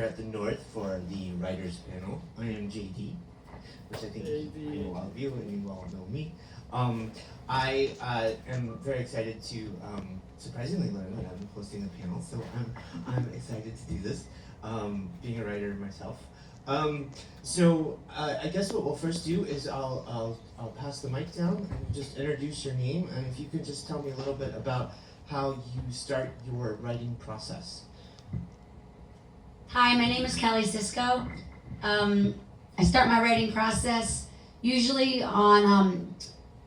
At the North for the writers panel. I am JD, which I think I know all of you and you all know me. I am very excited to surprisingly learn that I'm hosting the panel, so I'm excited to do this, being a writer myself. I guess what we'll first do is I'll pass the mic down and just introduce your name, and if you could just tell me a little bit about how you start your writing process. Hi, my name is Kelly Cisco. I start my writing process usually on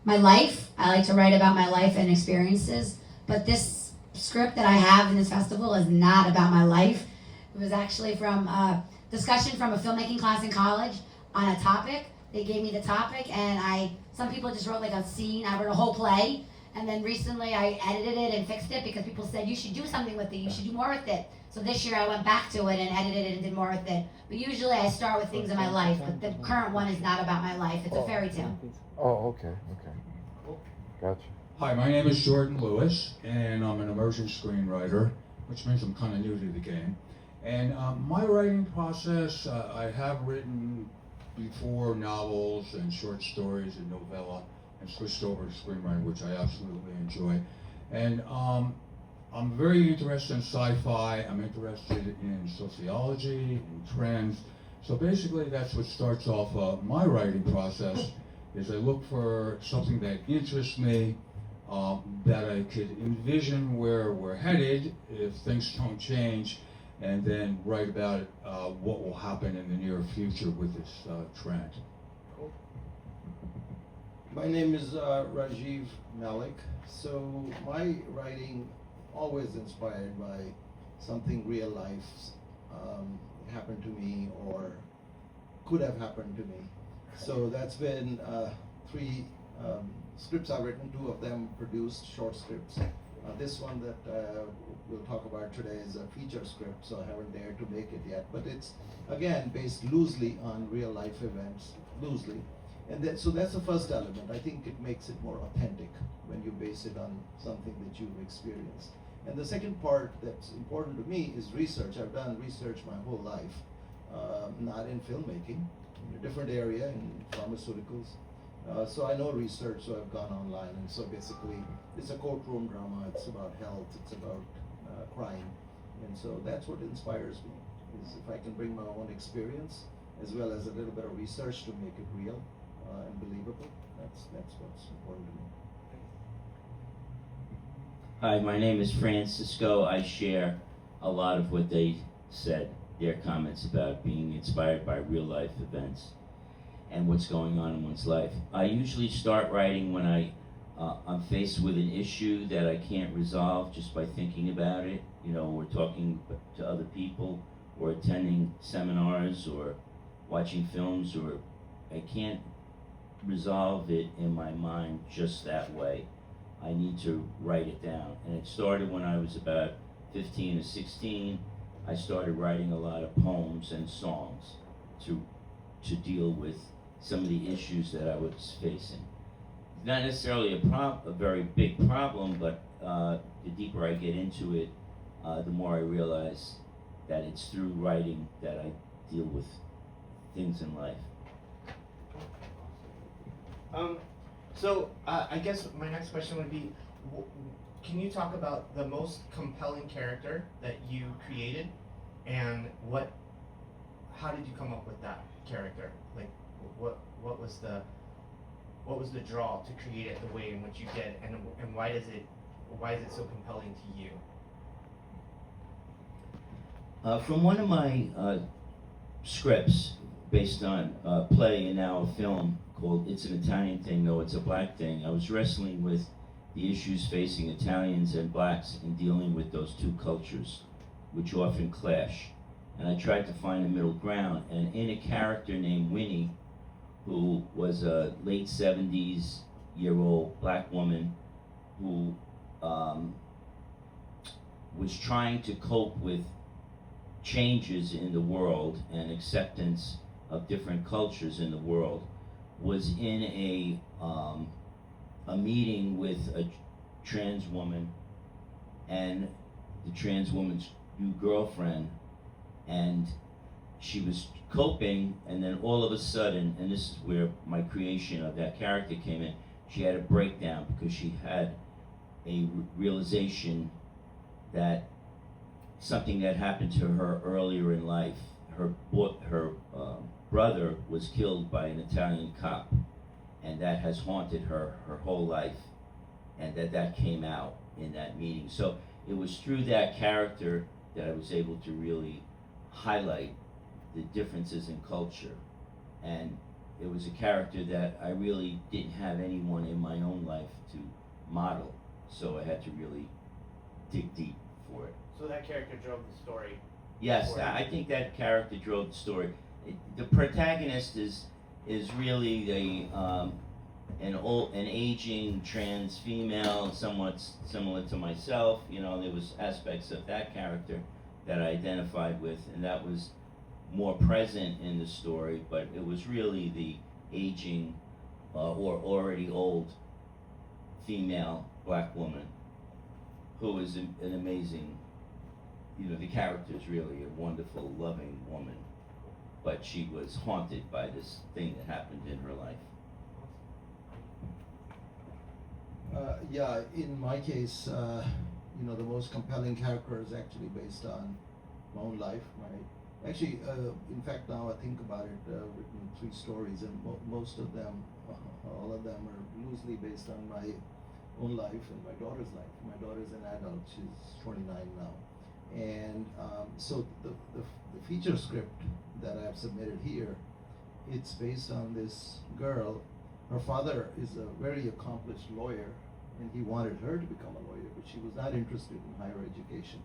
my life. I like to write about my life and experiences, but this script that I have in this festival is not about my life. It was actually from a discussion from a filmmaking class in college on a topic. They gave me the topic, and some people just wrote like a scene. I wrote a whole play, and then recently I edited it and fixed it because people said, you should do something with it, you should do more with it. So this year I went back to it and edited it and did more with it. But usually I start with things in my life, but the current one is not about my life. It's a fairy tale. Oh, okay. Gotcha. Hi, my name is Jordan Lewis, and I'm an emerging screenwriter, which means I'm kind of new to the game. And my writing process, I have written before novels and short stories and novella, and switched over to screenwriting, which I absolutely enjoy. And I'm very interested in sci-fi. I'm interested in sociology and trends. So basically, that's what starts off my writing process. Is I look for something that interests me, that I could envision where we're headed if things don't change, and then write about it, what will happen in the near future with this trend. My name is Rajiv Malik. So my writing always inspired by something real life happened to me or could have happened to me. So that's been 3 scripts I've written, 2 of them produced, short scripts. This one that we'll talk about today is a feature script, so I haven't dared to make it yet. But it's, again, based loosely on real life events, loosely. And so that's the first element. I think it makes it more authentic when you base it on something that you've experienced. And the second part that's important to me is research. I've done research my whole life, not in filmmaking, in a different area, in pharmaceuticals. So I know research, so I've gone online. And so basically, it's a courtroom drama. It's about health. It's about crime. And so that's what inspires me, is if I can bring my own experience, as well as a little bit of research to make it real and believable. That's what's important to me. Hi, my name is Francisco. I share a lot of what they said, their comments about being inspired by real life events and what's going on in one's life. I usually start writing when I'm faced with an issue that I can't resolve just by thinking about it, or talking to other people, or attending seminars, or watching films, or I can't resolve it in my mind just that way. I need to write it down. And it started when I was about 15 or 16. I started writing a lot of poems and songs to deal with some of the issues that I was facing. Not necessarily a very big problem, but the deeper I get into it, the more I realize that it's through writing that I deal with things in life. I guess my next question would be, can you talk about the most compelling character that you created, and how did you come up with that character? Like, what was the draw to create it the way in which you did, and why is it so compelling to you? From one of my scripts based on a play and now a film called It's an Italian Thing, No, It's a Black Thing, I was wrestling with the issues facing Italians and blacks in dealing with those two cultures, which often clash. And I tried to find a middle ground, and in a character named Winnie, who was a late 70s-year-old black woman who was trying to cope with changes in the world and acceptance of different cultures in the world, was in a meeting with a trans woman and the trans woman's new girlfriend, and she was coping, and then all of a sudden, and this is where my creation of that character came in, she had a breakdown because she had a realization that something that happened to her earlier in life, her brother was killed by an Italian cop, and that has haunted her whole life, and that came out in that meeting. So it was through that character that I was able to really highlight the differences in culture. And it was a character that I really didn't have anyone in my own life to model, so I had to really dig deep for it. So that character drove the story. Yes, I think that character drove the story. The protagonist is really an aging trans female, somewhat similar to myself. You know, there was aspects of that character that I identified with, and that was more present in the story. But it was really the aging or already old female black woman who is an amazing. You know, the character is really a wonderful, loving woman, but she was haunted by this thing that happened in her life. Yeah, in my case, you know, the most compelling character is actually based on my own life. Actually, in fact, now I think about it, written 3 stories, and most of them, all of them are loosely based on my own life and my daughter's life. My daughter's an adult; she's 29 now. And so the feature script that I have submitted here, it's based on this girl. Her father is a very accomplished lawyer, and he wanted her to become a lawyer, but she was not interested in higher education.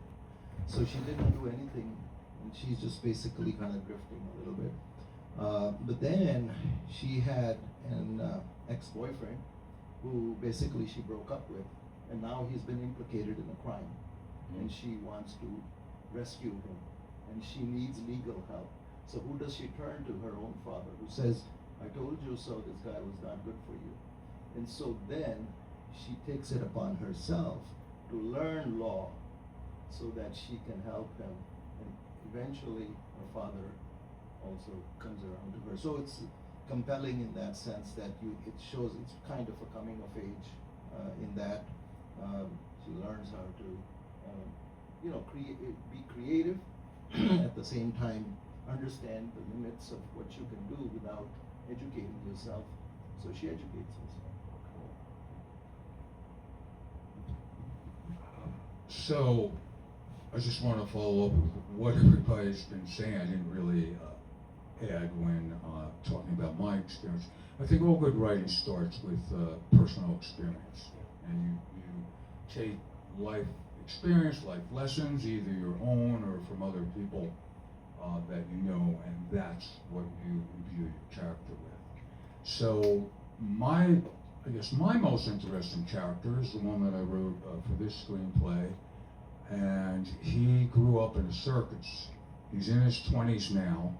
So she didn't do anything, and she's just basically kind of drifting a little bit. But then she had an ex-boyfriend who basically she broke up with, and now he's been implicated in a crime. And she wants to rescue him, and she needs legal help. So who does she turn to? Her own father, who says, "I told you so, this guy was not good for you." And so then she takes it upon herself to learn law so that she can help him, and eventually her father also comes around to her. So it's compelling in that sense that it shows it's kind of a coming of age in that she learns how to you know, be creative, at the same time understand the limits of what you can do without educating yourself. So she educates herself. So, I just want to follow up with what everybody's been saying. I didn't really add when talking about my experience. I think all good writing starts with personal experience, and you take life experience, life lessons, either your own or from other people that you know, and that's what you view your character with. So I guess my most interesting character is the one that I wrote for this screenplay, and he grew up in a circus. He's in his 20s now,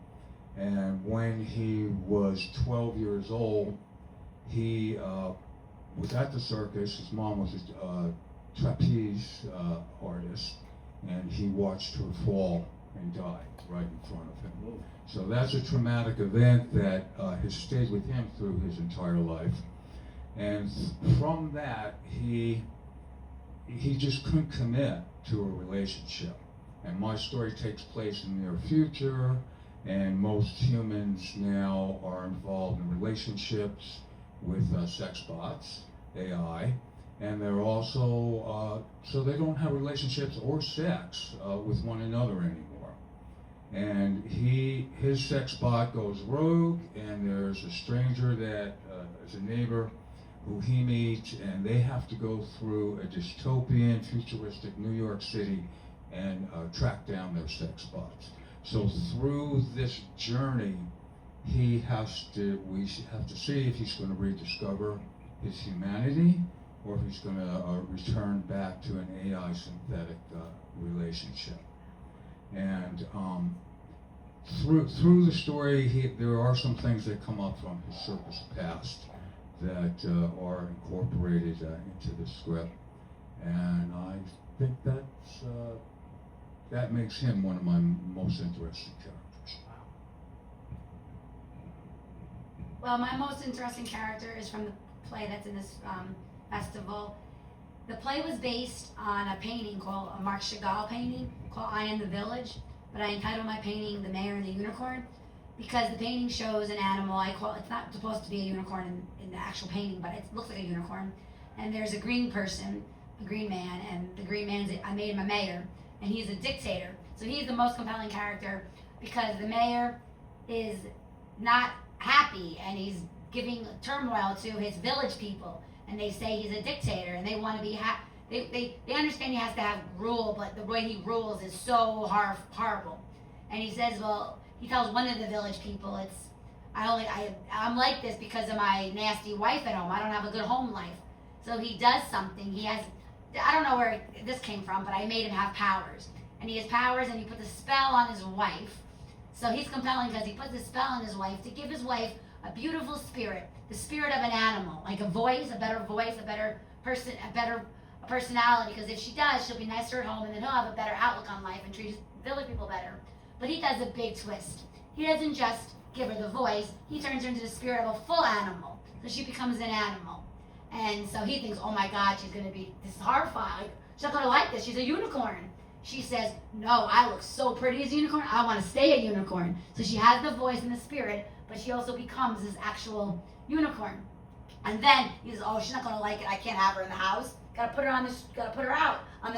and when he was 12 years old, he was at the circus. His mom was a trapeze artist, and he watched her fall and die right in front of him. So that's a traumatic event that has stayed with him through his entire life. And from that, he just couldn't commit to a relationship. And my story takes place in the near future, and most humans now are involved in relationships with sex bots, AI, and they're also, so they don't have relationships or sex with one another anymore. And his sex bot goes rogue, and there's a stranger that is a neighbor who he meets, and they have to go through a dystopian, futuristic New York City and track down their sex bots. So through this journey, we have to see if he's going to rediscover his humanity, or if he's going to return back to an AI synthetic relationship. And through the story, there are some things that come up from his circus past that are incorporated into the script, and I think that makes him one of my most interesting characters. Wow. Well, my most interesting character is from the play that's in this festival. The play was based on a painting called a Marc Chagall painting called I Am the Village, but I entitled my painting The Mayor and the Unicorn because the painting shows an animal. It's not supposed to be a unicorn in the actual painting, but it looks like a unicorn. And there's a green person, a green man, and the green man's, I made him a mayor, and he's a dictator. So he's the most compelling character because the mayor is not happy and he's giving turmoil to his village people, and they say he's a dictator and they want to be they understand he has to have rule, but the way he rules is so horrible. And he says, well, he tells one of the village people, I'm like this because of my nasty wife at home. I don't have a good home life. So he does something. I don't know where this came from, but I made him have powers. And he has powers, and he puts a spell on his wife. So he's compelling because he puts a spell on his wife to give his wife a beautiful spirit, the spirit of an animal, like a better person, a better personality. Because if she does, she'll be nicer at home, and then he'll have a better outlook on life and treat his village people better. But he does a big twist. He doesn't just give her the voice; he turns her into the spirit of a full animal, so she becomes an animal. And so he thinks, oh my God, this is horrifying. She's not gonna like this. She's a unicorn. She says, no, I look so pretty as a unicorn. I want to stay a unicorn. So she has the voice and the spirit, but she also becomes this actual unicorn. And then he says, oh, she's not gonna like it. I can't have her in the house. Gotta put her out on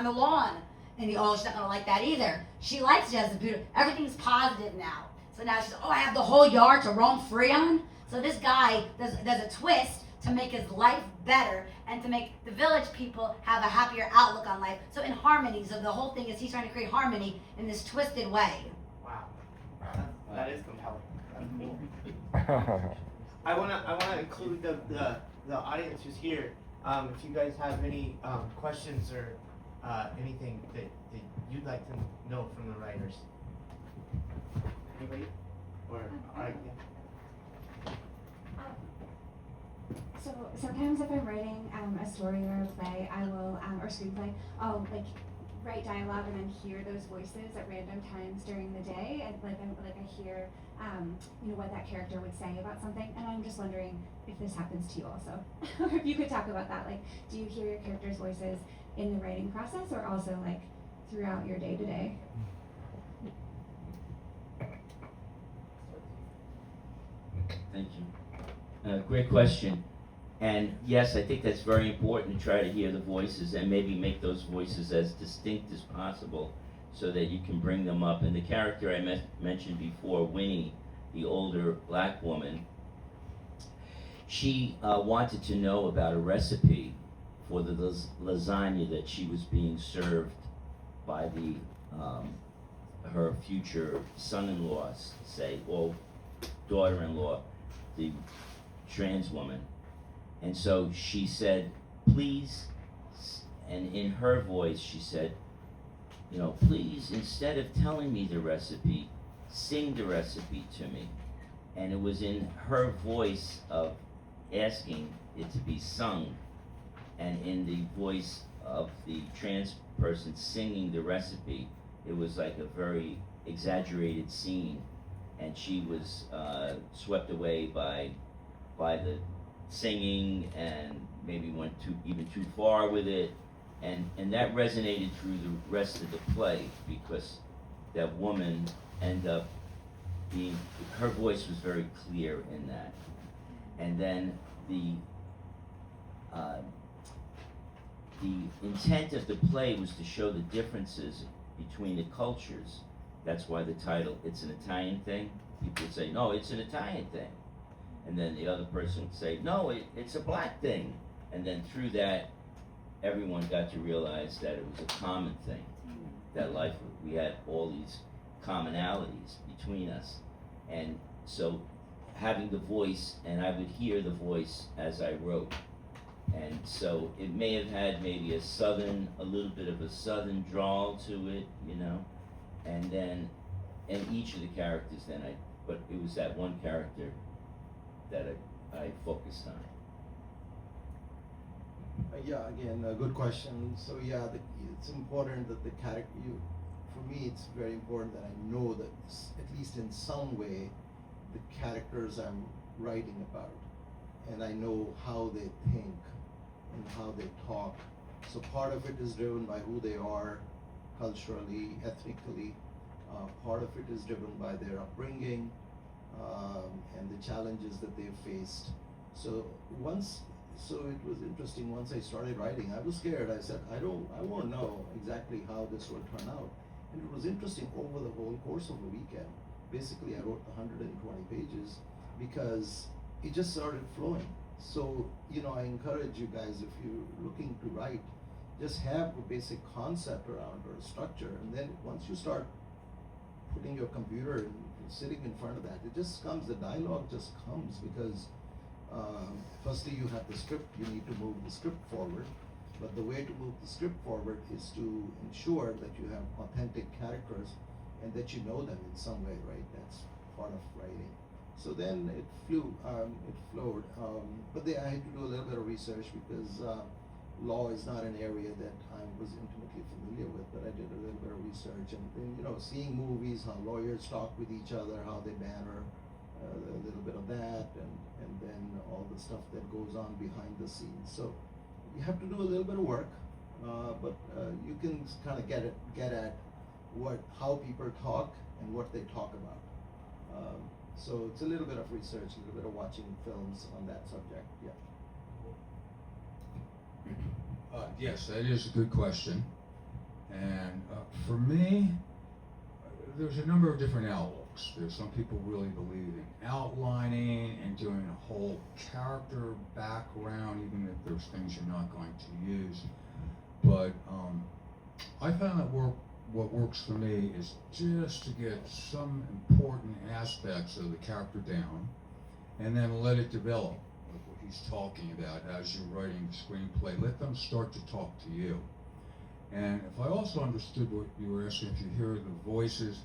the lawn. And she's not gonna like that either. She likes, she has the beauty. Everything's positive now. So now she's, I have the whole yard to roam free on. So this guy does a twist to make his life better and to make the village people have a happier outlook on life. So in harmony, so the whole thing is he's trying to create harmony in this twisted way. Wow, that is compelling. That's cool. I wanna include the audience who's here. If you guys have any questions or anything that you'd like to know from the writers. Anybody? Or alright, yeah. So sometimes if I'm writing a story or a play, I will, or screenplay, I'll write dialogue and then hear those voices at random times during the day, and I hear, what that character would say about something, and I'm just wondering if this happens to you also, or if you could talk about that. Do you hear your characters' voices in the writing process, or also throughout your day to day? Thank you. Great question. And yes, I think that's very important to try to hear the voices and maybe make those voices as distinct as possible so that you can bring them up. And the character I mentioned before, Winnie, the older black woman, she wanted to know about a recipe for the lasagna that she was being served by her future son-in-law, or daughter-in-law, the trans woman. And so she said, please, and in her voice she said, please, instead of telling me the recipe, sing the recipe to me. And it was in her voice of asking it to be sung, and in the voice of the trans person singing the recipe. It was like a very exaggerated scene, and she was swept away by the singing and maybe went even too far with it, and that resonated through the rest of the play because that woman ended up her voice was very clear in that. And then the intent of the play was to show the differences between the cultures. That's why the title, It's an Italian Thing. People would say, no, it's an Italian thing. And then the other person would say, no, it's a black thing. And then through that, everyone got to realize that it was a common thing. That life, we had all these commonalities between us. And so having the voice, and I would hear the voice as I wrote. And so it may have had maybe a little bit of a southern drawl to it, and then, and each of the characters then but it was that one character that I focused on. Yeah, again, a good question. So yeah, it's important that the character, for me, it's very important that I know that at least in some way, the characters I'm writing about, and I know how they think and how they talk. So part of it is driven by who they are culturally, ethnically. Part of it is driven by their upbringing and the challenges that they've faced. So it was interesting. Once I started writing, I was scared. I said, I won't know exactly how this will turn out. And it was interesting over the whole course of a weekend. Basically, I wrote 120 pages because it just started flowing. So, I encourage you guys, if you're looking to write, just have a basic concept around or a structure, and then once you start putting your computer and sitting in front of that, it just comes, the dialogue just comes, because firstly you have the script, you need to move the script forward, but the way to move the script forward is to ensure that you have authentic characters and that you know them in some way, right? That's part of writing. So then it flowed, but I had to do a little bit of research because law is not an area that I was intimately familiar with, but I did a little bit of research, and then, seeing movies, how lawyers talk with each other, how they banter, a little bit of that, and then all the stuff that goes on behind the scenes. So you have to do a little bit of work, but you can kind of get at how people talk and what they talk about. So it's a little bit of research, a little bit of watching films on that subject. Yeah. Yes, that is a good question. And for me, there's a number of different outlooks. There's some people really believe in outlining and doing a whole character background, even if there's things you're not going to use. But I found that what works for me is just to get some important aspects of the character down and then let it develop. What he's talking about as you're writing the screenplay, let them start to talk to you. And if I also understood what you were asking, if you hear the voices,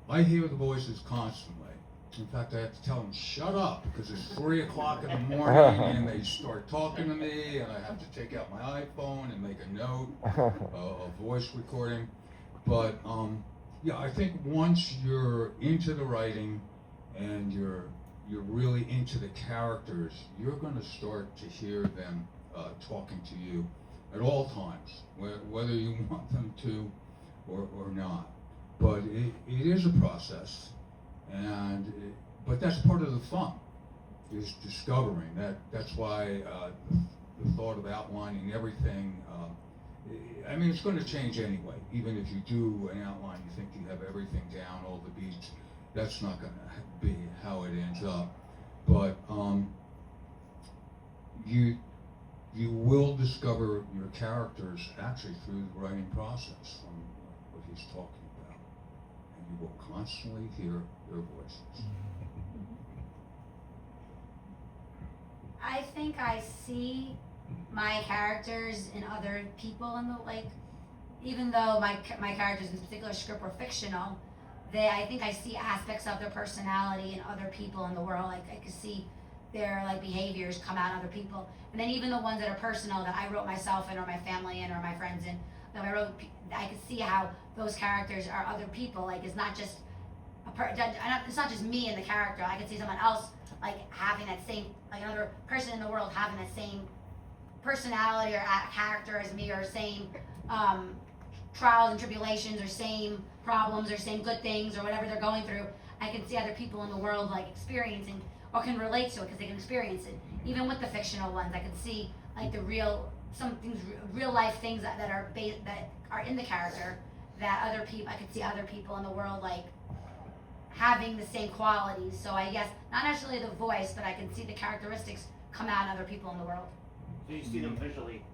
I hear the voices constantly. In fact, I have to tell them, shut up, because it's 3 o'clock in the morning and they start talking to me, and I have to take out my iPhone and make a note, a voice recording. But yeah, I think once you're into the writing and you're really into the characters, you're going to start to hear them talking to you at all times, whether you want them to or not. But it is a process, but that's part of the fun, is discovering that. That's why the thought of outlining everything. I mean, it's going to change anyway. Even if you do an outline, you think you have everything down, all the beats. That's not going to be how it ends up. But you will discover your characters actually through the writing process, from what he's talking about, and you will constantly hear their voices. I think I see my characters in other people, even though my characters in this particular script were fictional, I think I see aspects of their personality in other people in the world. Like I could see their behaviors come out in other people, and then even the ones that are personal that I wrote myself in, or my family in, or my friends in, I could see how those characters are other people. Like it's not just it's not just me and the character. I could see someone else having that same, another person in the world having that same personality or character as me, or same trials and tribulations, or same problems, or same good things, or whatever they're going through. I can see other people in the world experiencing, or can relate to it because they can experience it. Even with the fictional ones, I can see real life things that are in the character, that other people, I could see other people in the world having the same qualities. So I guess not necessarily the voice, but I can see the characteristics come out in other people in the world. So you see them visually?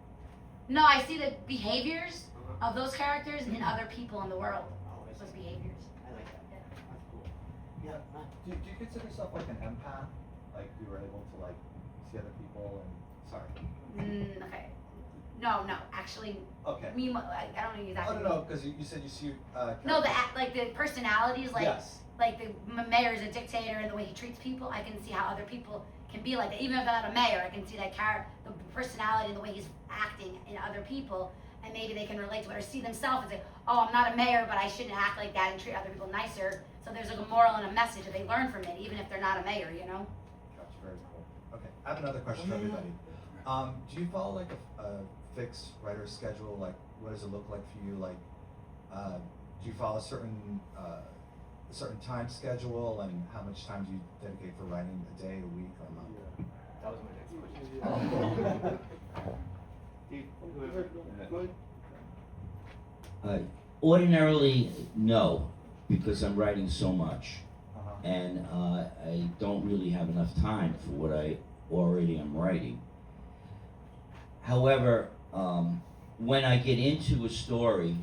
No, I see the behaviors of those characters in other people in the world. Those behaviors. I like that. Yeah. That's cool. Yeah. Do you consider yourself like an empath? Like you were able to see other people and Okay. No, actually. Okay. I don't know exactly. Oh no, because you said you see. No, the personalities, Yes. the mayor is a dictator, and the way he treats people, I can see how other people can be like that. Even if they're not a mayor, I can see that the personality and the way he's acting in other people, and maybe they can relate to it, or see themselves and say, oh, I'm not a mayor, but I shouldn't act like that and treat other people nicer. So there's a moral and a message that they learn from it, even if they're not a mayor, very cool. Okay, I have another question for everybody. Do you follow like a fixed writer schedule? Like, what does it look like for you? Like, do you follow a certain time schedule, and how much time do you dedicate for writing a day, a week, or a month? That was my next question. Ordinarily, no, because I'm writing so much, Uh-huh. and I don't really have enough time for what I already am writing. However, when I get into a story,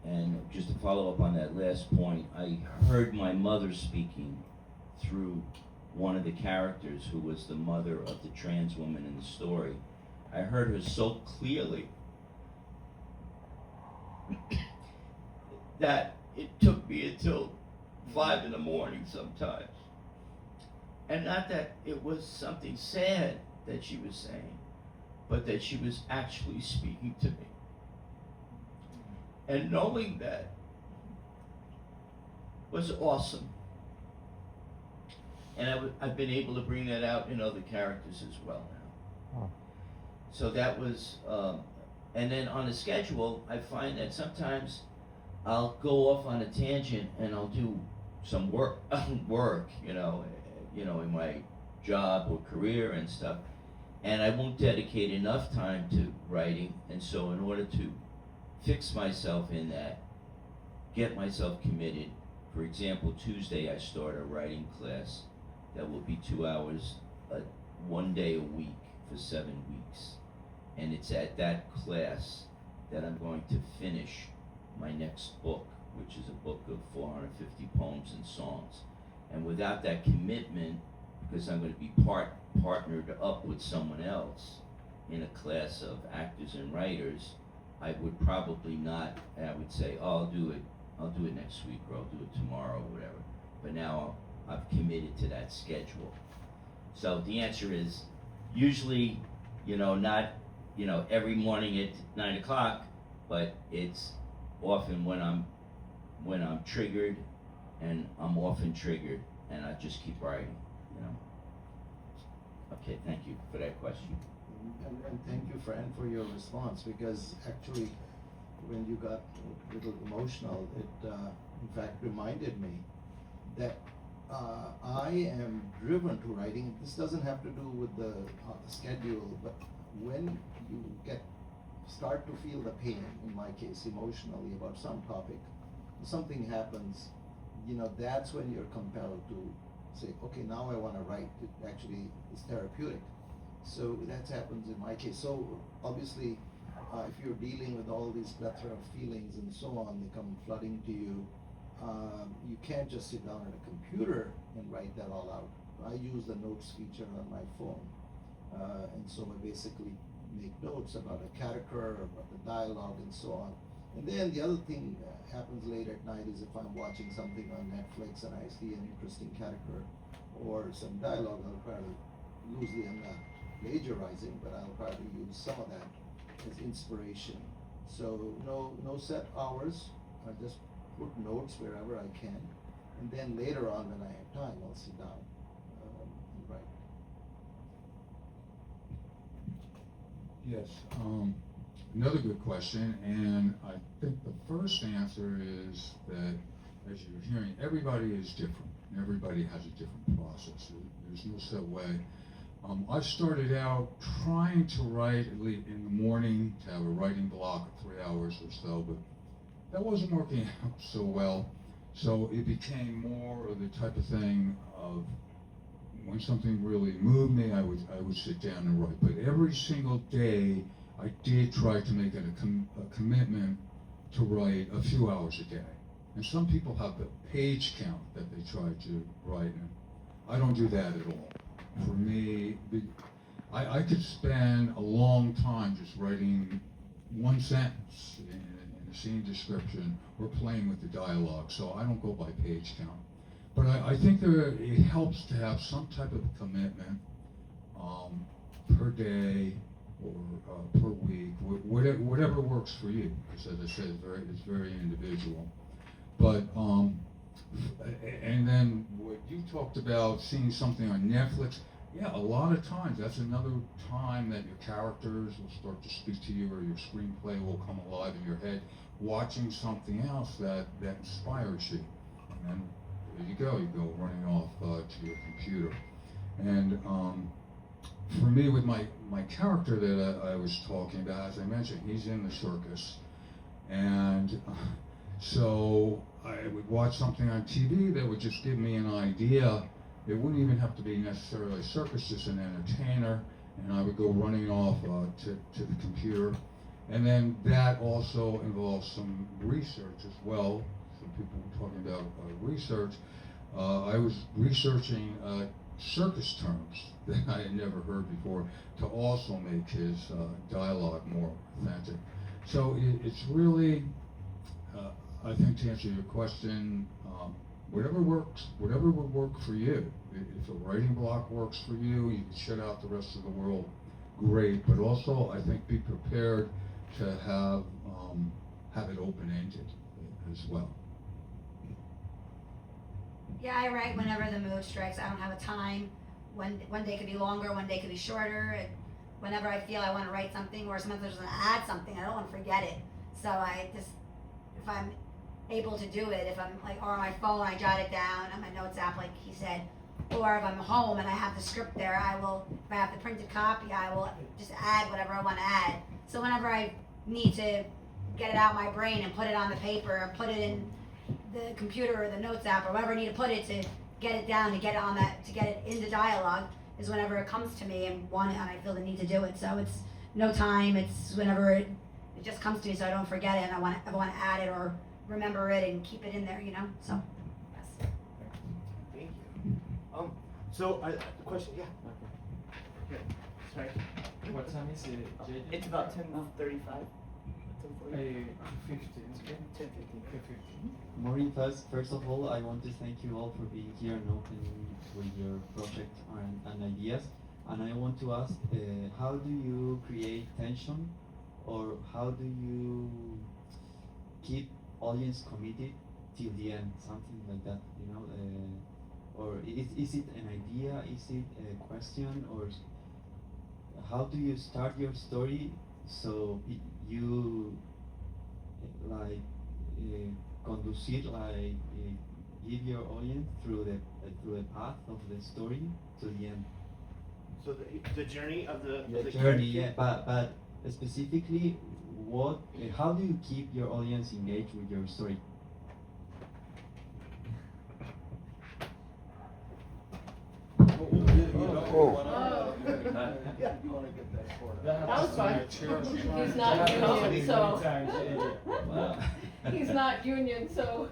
and just to follow up on that last point, I heard my mother speaking through one of the characters who was the mother of the trans woman in the story. I heard her so clearly that it took me until 5 in the morning sometimes. And not that it was something sad that she was saying, but that she was actually speaking to me. And knowing that was awesome. And I've been able to bring that out in other characters as well now. Oh. So that was, and then on the schedule, I find that sometimes I'll go off on a tangent and I'll do some work, in my job or career and stuff, and I won't dedicate enough time to writing. And so in order to fix myself in that, get myself committed, for example, Tuesday I start a writing class that will be 2 hours, 1 day a week for 7 weeks. And it's at that class that I'm going to finish my next book, which is a book of 450 poems and songs. And without that commitment, because I'm going to be partnered up with someone else in a class of actors and writers, I would probably not, I would say, oh, I'll do it next week, or I'll do it tomorrow, or whatever. But now I've committed to that schedule. So the answer is usually, not, every morning at 9 o'clock, but it's often when I'm triggered, and I'm often triggered, and I just keep writing, Okay, thank you for that question. And thank you, Fran, for your response, because actually, when you got a little emotional, it in fact reminded me that I am driven to writing. This doesn't have to do with the schedule, but when you start to feel the pain, in my case, emotionally about some topic, something happens, that's when you're compelled to say, okay, now I want to write. It actually is therapeutic. So that happens in my case. So obviously, if you're dealing with all these plethora of feelings and so on, they come flooding to you, you can't just sit down at a computer and write that all out. I use the notes feature on my phone. And so I basically make notes about a character, about the dialogue, and so on. And then the other thing happens late at night is if I'm watching something on Netflix and I see an interesting character or some dialogue, I'll probably, loosely, I'm not plagiarizing, but I'll probably use some of that as inspiration. So no set hours, I just put notes wherever I can, and then later on when I have time, I'll sit down and write. Yes, another good question, and I think the first answer is that, as you're hearing, everybody is different, and everybody has a different process. There's no set way. I started out trying to write at least in the morning, to have a writing block of 3 hours or so, but that wasn't working out so well. So it became more of the type of thing of when something really moved me, I would sit down and write. But every single day, I did try to make it a commitment to write a few hours a day. And some people have a page count that they try to write in. I don't do that at all. For me, I could spend a long time just writing one sentence in a scene description or playing with the dialogue, so I don't go by page count. But I think it helps to have some type of commitment per day or per week, whatever works for you, because as I said, it's very individual. But and then what you talked about, seeing something on Netflix, Yeah, a lot of times that's another time that your characters will start to speak to you, or your screenplay will come alive in your head, watching something else that inspires you. And then there you go running off to your computer. And for me, with my character that I was talking about, as I mentioned, he's in the circus. And so I would watch something on TV that would just give me an idea. It wouldn't even have to be necessarily a circus, just an entertainer, and I would go running off to the computer. And then that also involves some research as well. Some people were talking about research. I was researching circus terms that I had never heard before to also make his dialogue more authentic. So it's really, I think, to answer your question, whatever works, whatever would work for you. If a writing block works for you, you can shut out the rest of the world, great. But also, I think, be prepared to have it open-ended as well. Yeah, I write whenever the mood strikes. I don't have a time. One day could be longer, one day could be shorter. And whenever I feel I want to write something, or sometimes I just want to add something, I don't want to forget it. So I just, if I'm able to do it, if I'm like, or on my phone, I jot it down on my notes app, like he said, or if I'm home and I have the script there, I will, if I have the printed copy, I will just add whatever I want to add. So whenever I need to get it out of my brain and put it on the paper, or put it in the computer or the notes app, or wherever I need to put it to get it down, to get it on that, to get it into dialogue, is whenever it comes to me and I feel the need to do it. So it's no time, it's whenever it just comes to me, so I don't forget it, and I want to add it or remember it and keep it in there, so yes. Thank you. So the question, yeah. Okay. Sorry. What time is it, JJ? It's about 10:35. 10:40. 15. 10:15. Maureen, first of all, I want to thank you all for being here and opening with your project and ideas. And I want to ask, how do you create tension, or how do you keep audience committed till the end, something like that, or is it an idea, is it a question, or how do you start your story so you conduce it, give your audience through the path of the story to the end? So the journey of the journey, yeah, but specifically, how do you keep your audience engaged with your story? That was fine. He's not union, so. Wow. He's not union, so.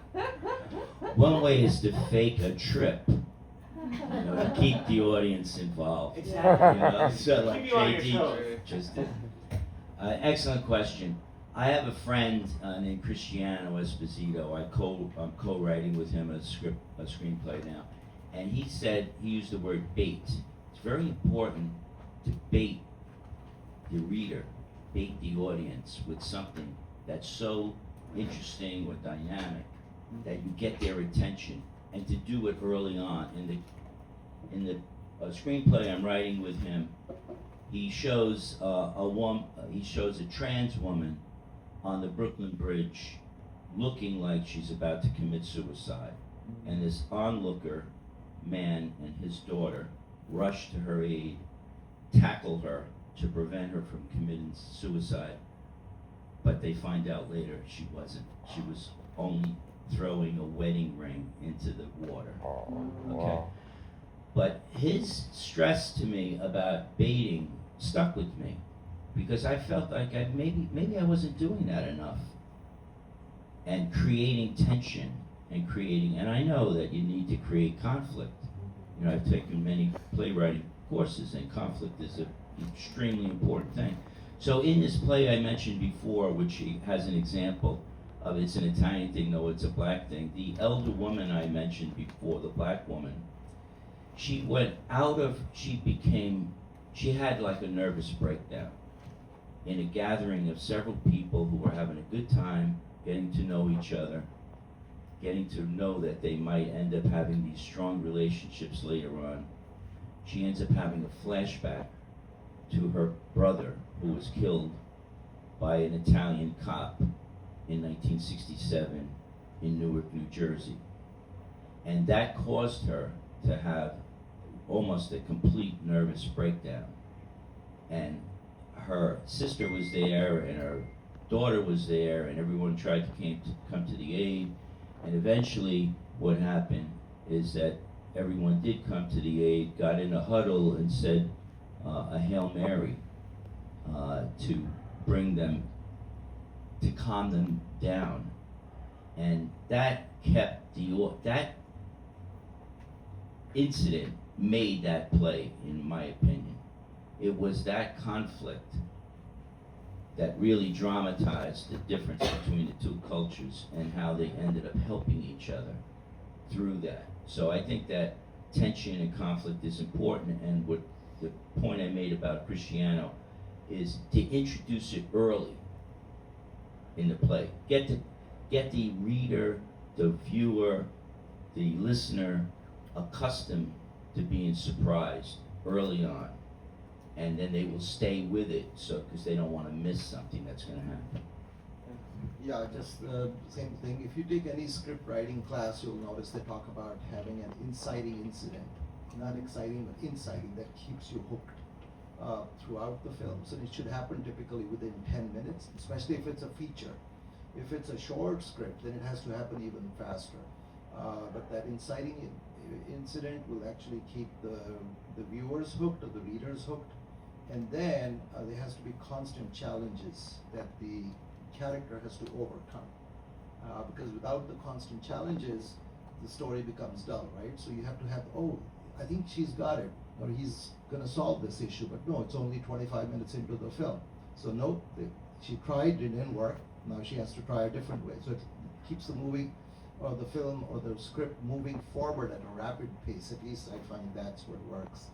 One way is to fake a trip, to keep the audience involved. Exactly. So like Keep you on your JD toes. just did. Excellent question. I have a friend named Cristiano Esposito. I'm co-writing with him a screenplay now, and he said, he used the word bait. It's very important to bait the reader, bait the audience with something that's so interesting or dynamic that you get their attention, and to do it early on. In the screenplay I'm writing with him, he shows a trans woman on the Brooklyn Bridge looking like she's about to commit suicide, and this onlooker man and his daughter rush to her aid, tackle her to prevent her from committing suicide. But they find out later she wasn't. She was only throwing a wedding ring into the water. Okay. But his stress to me about baiting stuck with me, because I felt like maybe I wasn't doing that enough. And creating tension and I know that you need to create conflict. I've taken many playwriting courses, and conflict is an extremely important thing. So in this play I mentioned before, which he has an example of, it's an Italian thing, though it's a black thing. The elder woman I mentioned before, the black woman, she had like a nervous breakdown in a gathering of several people who were having a good time, getting to know each other, getting to know that they might end up having these strong relationships later on. she ends up having a flashback to her brother who was killed by an Italian cop in 1967 in Newark, New Jersey. And that caused her to have almost a complete nervous breakdown. And her sister was there, and her daughter was there, and everyone tried to come to the aid. And eventually, what happened is that everyone did come to the aid, got in a huddle, and said a Hail Mary to bring them, to calm them down. And that kept that incident made that play, in my opinion. It was that conflict that really dramatized the difference between the two cultures and how they ended up helping each other through that. So I think that tension and conflict is important, and what the point I made about Cristiano is to introduce it early in the play. Get the reader, the viewer, the listener accustomed to being surprised early on, and then they will stay with it, so because they don't want to miss something that's going to happen. Yeah, just same thing. If you take any script writing class, you'll notice they talk about having an inciting incident. Not exciting, but inciting, that keeps you hooked throughout the films. And it should happen typically within 10 minutes, especially if it's a feature. If it's a short script, then it has to happen even faster. But that inciting incident will actually keep the viewers hooked or the readers hooked. And then there has to be constant challenges that the character has to overcome. Because without the constant challenges, the story becomes dull, right? So you have to have, oh, I think she's got it, or he's gonna solve this issue, but no, it's only 25 minutes into the film. So no, she tried, it didn't work, now she has to try a different way. So it keeps the movie, or the film, or the script moving forward at a rapid pace. At least I find that's what works,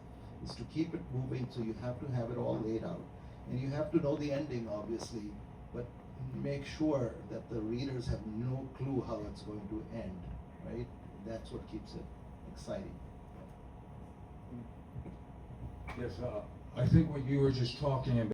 is to keep it moving, so you have to have it all laid out. And you have to know the ending, obviously, but make sure that the readers have no clue how it's going to end, right? That's what keeps it exciting. Yes, I think what you were just talking about